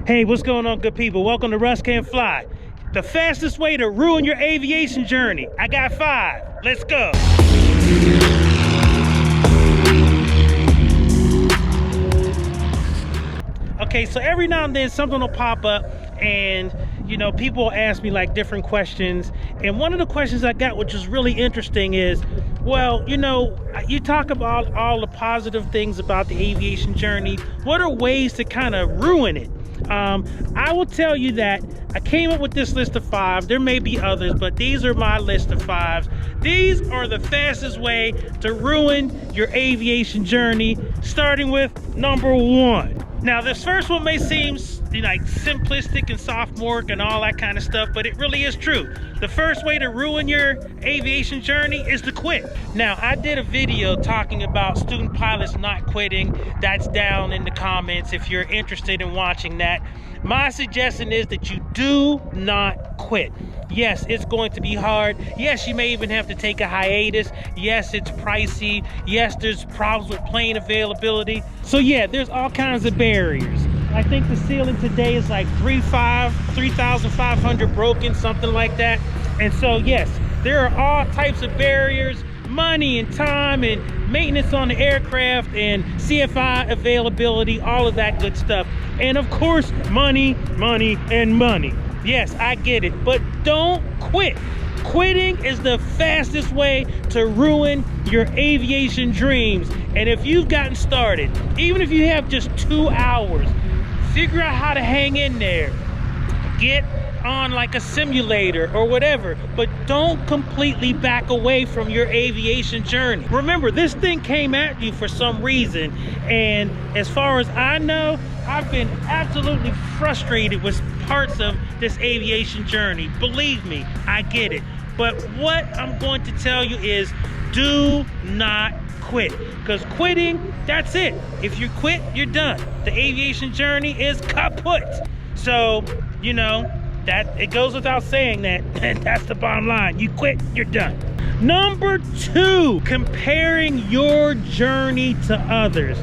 Hey, what's going on, good people? Welcome to Russ Can't Fly. The fastest way to ruin your aviation journey. I got 5. Let's go. Okay, so every now and then something will pop up and people ask me like different questions. And one of the questions I got, which is really interesting, is, well, you talk about all the positive things about the aviation journey. What are ways to kind of ruin it? I will tell you that I came up with this list of 5. There may be others, but these are my list of 5s. These are the fastest way to ruin your aviation journey, starting with number 1. Now, this first one may seem like simplistic and sophomoric and all that kind of stuff, but it really is true. The first way to ruin your aviation journey is to quit. Now, I did a video talking about student pilots not quitting. That's down in the comments if you're interested in watching that. My suggestion is that you do not quit. Yes, it's going to be hard. Yes, you may even have to take a hiatus. Yes, it's pricey. Yes, there's problems with plane availability. So yeah, there's all kinds of barriers. I think the ceiling today is like 3,500 broken, something like that. And so yes, there are all types of barriers, money and time and maintenance on the aircraft and CFI availability, all of that good stuff. And of course, money, and money. Yes, I get it, but don't quit. Quitting is the fastest way to ruin your aviation dreams. And if you've gotten started, even if you have just 2 hours, figure out how to hang in there. Get on like a simulator or whatever, but don't completely back away from your aviation journey. Remember, this thing came at you for some reason, and as far as I know, I've been absolutely frustrated with parts of this aviation journey. Believe me, I get it. But what I'm going to tell you is, do not quit, because quitting, that's it. If you quit, you're done. The aviation journey is kaput. So, that it goes without saying that that's the bottom line. You quit, you're done. Number 2, comparing your journey to others.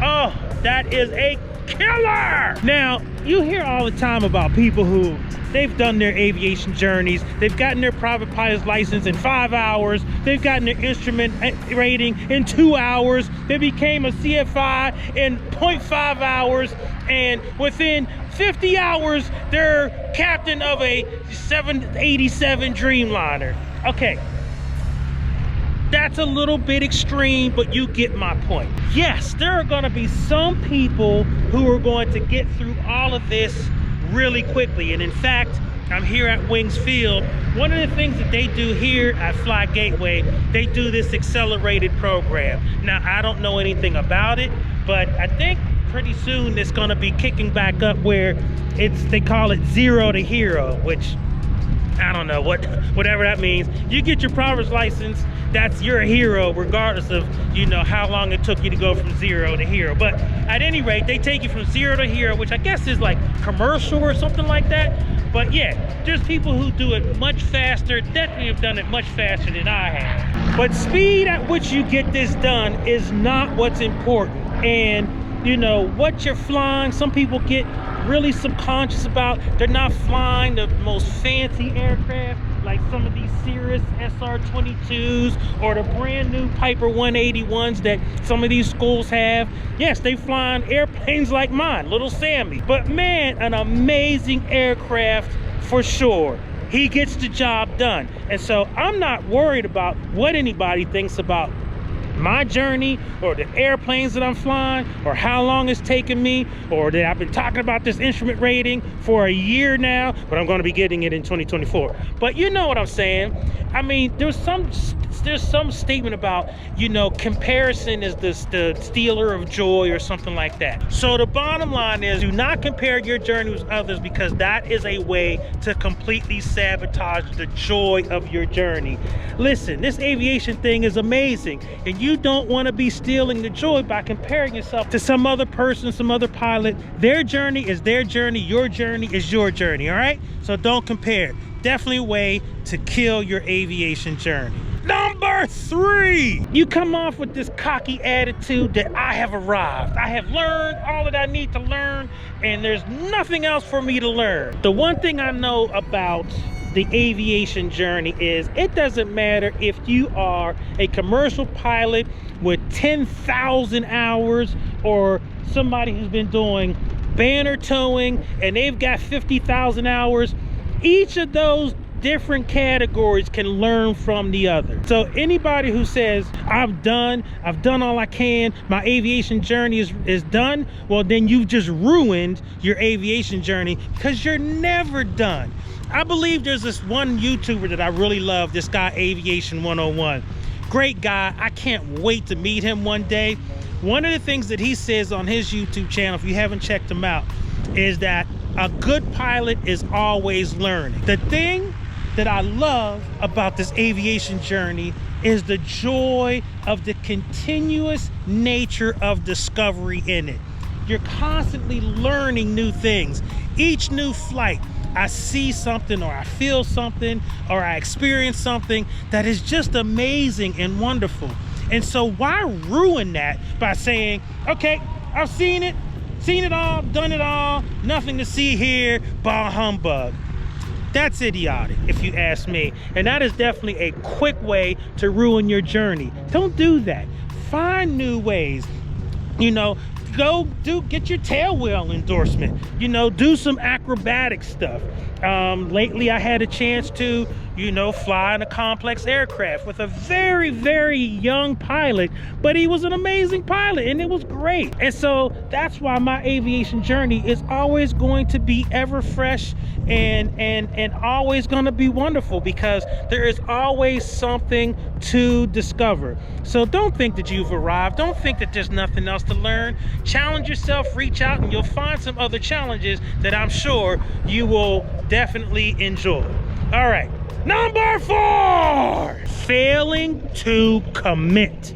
Oh, that is a killer. Now, you hear all the time about people who they've done their aviation journeys, they've gotten their private pilot's license in 5 hours, they've gotten their instrument rating in 2 hours, they became a CFI in 0.5 hours, and within 50 hours, they're captain of a 787 Dreamliner. Okay, that's a little bit extreme, but you get my point. Yes, there are gonna be some people who are going to get through all of this really quickly. And in fact, I'm here at Wings Field. One of the things that they do here at Fly Gateway, they do this accelerated program. Now, I don't know anything about it, but I think pretty soon it's gonna be kicking back up where they call it 0 to hero, which I don't know whatever that means. You get your pilot's license, that's you're a hero regardless of how long it took you to go from 0 to hero. But at any rate, they take you from 0 to hero, which I guess is like commercial or something like that. But yeah, there's people who do it much faster, definitely have done it much faster than I have. But speed at which you get this done is not what's important. And what you're flying, some people get really subconscious about. They're not flying the most fancy aircraft like some of these Cirrus SR-22s or the brand new Piper 181s that some of these schools have. Yes, they flying airplanes like mine, little Sammy. But man, an amazing aircraft for sure. He gets the job done. And so I'm not worried about what anybody thinks about my journey or the airplanes that I'm flying or how long it's taken me, or that I've been talking about this instrument rating for a year now, but I'm going to be getting it in 2024. But you know what I'm saying. I mean, there's some statement about comparison is the stealer of joy or something like that. So the bottom line is, do not compare your journey with others, because that is a way to completely sabotage the joy of your journey. Listen, this aviation thing is amazing, and you don't want to be stealing the joy by comparing yourself to some other person, some other pilot. Their journey is their journey, your journey is your journey, all right? So don't compare. Definitely a way to kill your aviation journey. Number Number 3, you come off with this cocky attitude that I have arrived. I have learned all that I need to learn, and there's nothing else for me to learn. The one thing I know about the aviation journey is it doesn't matter if you are a commercial pilot with 10,000 hours or somebody who's been doing banner towing and they've got 50,000 hours. Each of those different categories can learn from the other. So anybody who says I've done all I can, my aviation journey is done, well then you've just ruined your aviation journey, because you're never done. I believe there's this one YouTuber that I really love, this guy Aviation 101. Great guy. I can't wait to meet him one day. One of the things that he says on his YouTube channel, if you haven't checked him out, is that a good pilot is always learning. The thing that I love about this aviation journey is the joy of the continuous nature of discovery in it. You're constantly learning new things. Each new flight, I see something or I feel something or I experience something that is just amazing and wonderful. And so why ruin that by saying, okay, I've seen it all, done it all, nothing to see here, bah humbug. That's idiotic, if you ask me. And that is definitely a quick way to ruin your journey. Don't do that. Find new ways. You know, get your tail wheel endorsement. You know, do some acrobatic stuff. Lately I had a chance to, you know, fly in a complex aircraft with a very, very young pilot, but he was an amazing pilot and it was great. And so that's why my aviation journey is always going to be ever fresh and always going to be wonderful, because there is always something to discover. So don't think that you've arrived. Don't think that there's nothing else to learn. Challenge yourself, reach out, and you'll find some other challenges that I'm sure you will definitely enjoy. All right, number 4, failing to commit.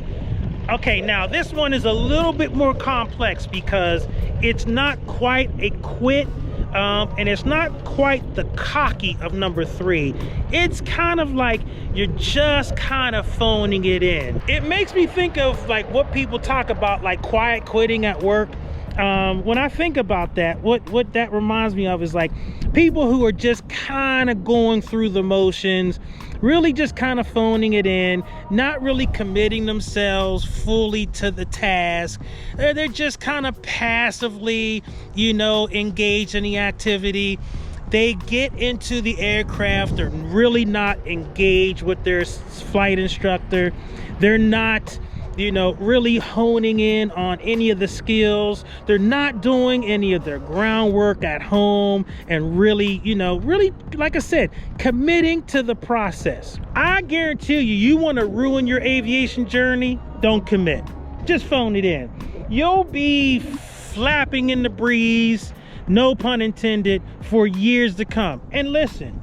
Okay, now this one is a little bit more complex because it's not quite a quit, and it's not quite the cocky of number 3. It's kind of like you're just kind of phoning it in. It makes me think of like what people talk about, like quiet quitting at work. When I think about that, what that reminds me of is like people who are just kind of going through the motions, really just kind of phoning it in, not really committing themselves fully to the task. They're just kind of passively, you know, engaged in the activity. They get into the aircraft, they're really not engaged with their flight instructor. They're not, you know, really honing in on any of the skills. They're not doing any of their groundwork at home and really, you know, really, like I said, committing to the process. I guarantee you want to ruin your aviation journey, don't commit. Just phone it in. You'll be flapping in the breeze, no pun intended, for years to come. And listen,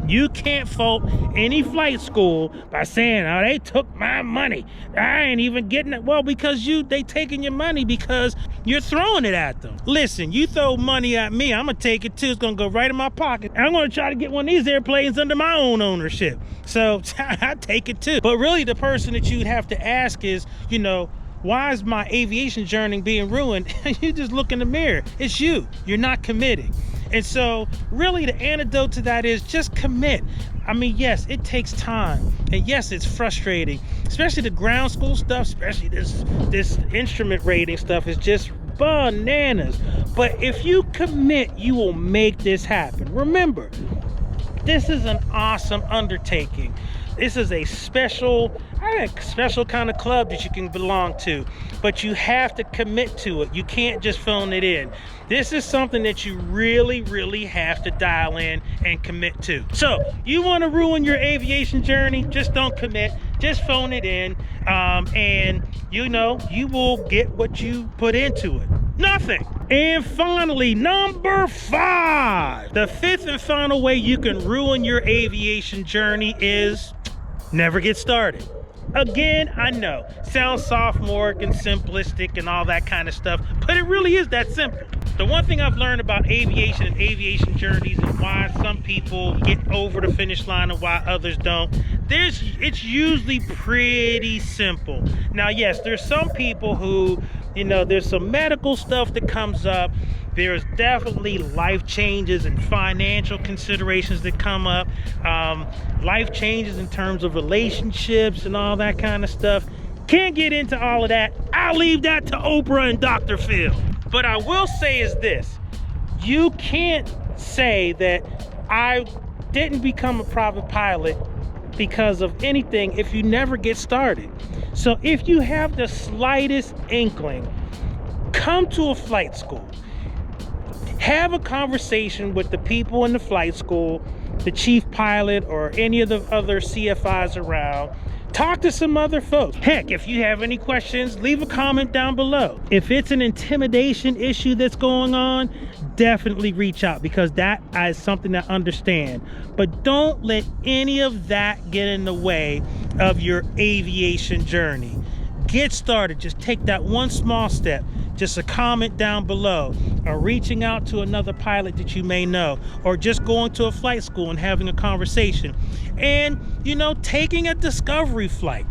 you can't fault any flight school by saying, oh, they took my money, I ain't even getting it. Well, because they taking your money because you're throwing it at them. Listen, you throw money at me, I'm gonna take it too. It's gonna go right in my pocket. I'm gonna try to get one of these airplanes under my own ownership. So I take it too. But really the person that you'd have to ask is, you know, why is my aviation journey being ruined? You just look in the mirror. It's you. You're not committing. And so really the antidote to that is just commit. I mean, yes, it takes time. And yes, it's frustrating, especially the ground school stuff, especially this instrument rating stuff is just bananas. But if you commit, you will make this happen. Remember, this is an awesome undertaking. This is a special kind of club that you can belong to, but you have to commit to it. You can't just phone it in. This is something that you really, really have to dial in and commit to. So you want to ruin your aviation journey? Just don't commit. Just phone it in, and you know, you will get what you put into it. Nothing. And finally, number 5. The 5th and final way you can ruin your aviation journey is never get started. Again, I know, sounds sophomoric and simplistic and all that kind of stuff, but it really is that simple. The one thing I've learned about aviation and aviation journeys and why some people get over the finish line and why others don't, it's usually pretty simple. Now, yes, there's some people who, there's some medical stuff that comes up. There's definitely life changes and financial considerations that come up. Life changes in terms of relationships and all that kind of stuff. Can't get into all of that. I'll leave that to Oprah and Dr. Phil. But I will say is this. You can't say that I didn't become a private pilot because of anything if you never get started. So if you have the slightest inkling, come to a flight school. Have a conversation with the people in the flight school, the chief pilot or any of the other CFIs around. Talk to some other folks. Heck, if you have any questions, leave a comment down below. If it's an intimidation issue that's going on, definitely reach out, because that is something I understand. But don't let any of that get in the way of your aviation journey. Get started. Just take that one small step. Just a comment down below, or reaching out to another pilot that you may know, or just going to a flight school and having a conversation. And, taking a discovery flight.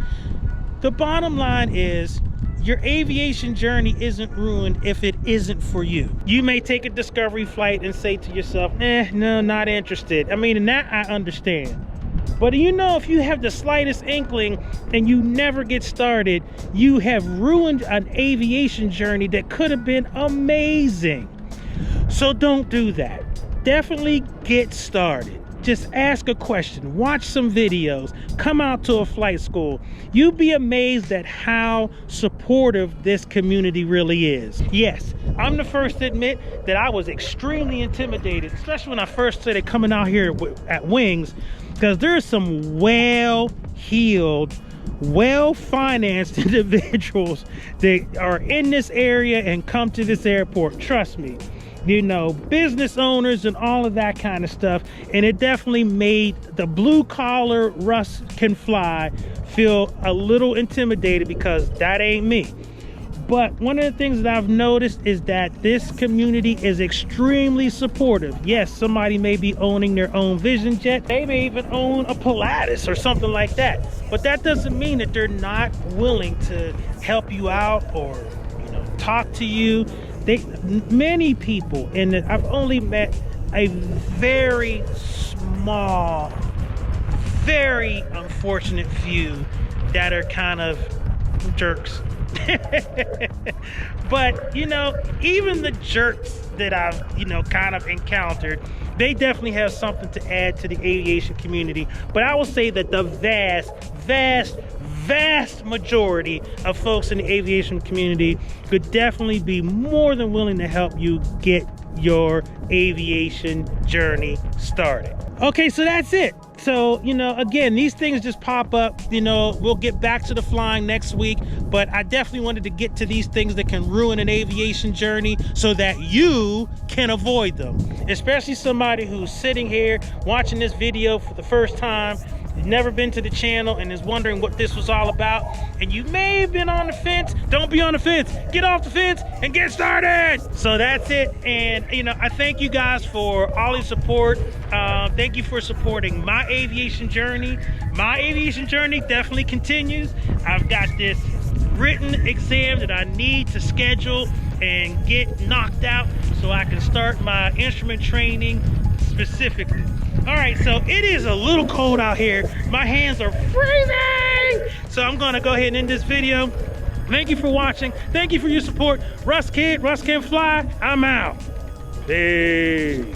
The bottom line is, your aviation journey isn't ruined if it isn't for you. You may take a discovery flight and say to yourself, no, not interested. I mean, and that I understand. But if you have the slightest inkling and you never get started, you have ruined an aviation journey that could have been amazing. So don't do that. Definitely get started. Just ask a question, watch some videos, come out to a flight school. You'd be amazed at how supportive this community really is. Yes, I'm the first to admit that I was extremely intimidated, especially when I first started coming out here at Wings, because there's some well-heeled, well-financed individuals that are in this area and come to this airport. Trust me. Business owners and all of that kind of stuff. And it definitely made the blue-collar Russ can fly feel a little intimidated, because that ain't me. But one of the things that I've noticed is that this community is extremely supportive. Yes, somebody may be owning their own Vision Jet. They may even own a Pilatus or something like that. But that doesn't mean that they're not willing to help you out or, talk to you. Many people, and I've only met a very small, very unfortunate few that are kind of jerks. But even the jerks that I've kind of encountered, they definitely have something to add to the aviation community. But I will say that the vast majority of folks in the aviation community could definitely be more than willing to help you get your aviation journey started. Okay, so that's it. So, again, these things just pop up. We'll get back to the flying next week, but I definitely wanted to get to these things that can ruin an aviation journey so that you can avoid them. Especially somebody who's sitting here watching this video for the first time, never been to the channel, and is wondering what this was all about. And you may have been on the fence. Don't be on the fence. Get off the fence and get started. So that's it. And I thank you guys for all your support. Thank you for supporting my aviation journey. My aviation journey definitely continues. I've got this written exam that I need to schedule and get knocked out so I can start my instrument training specifically. All right, so it is a little cold out here. My hands are freezing. So I'm gonna go ahead and end this video. Thank you for watching. Thank you for your support. Russ Kid, Russ Can Fly, I'm out. Peace.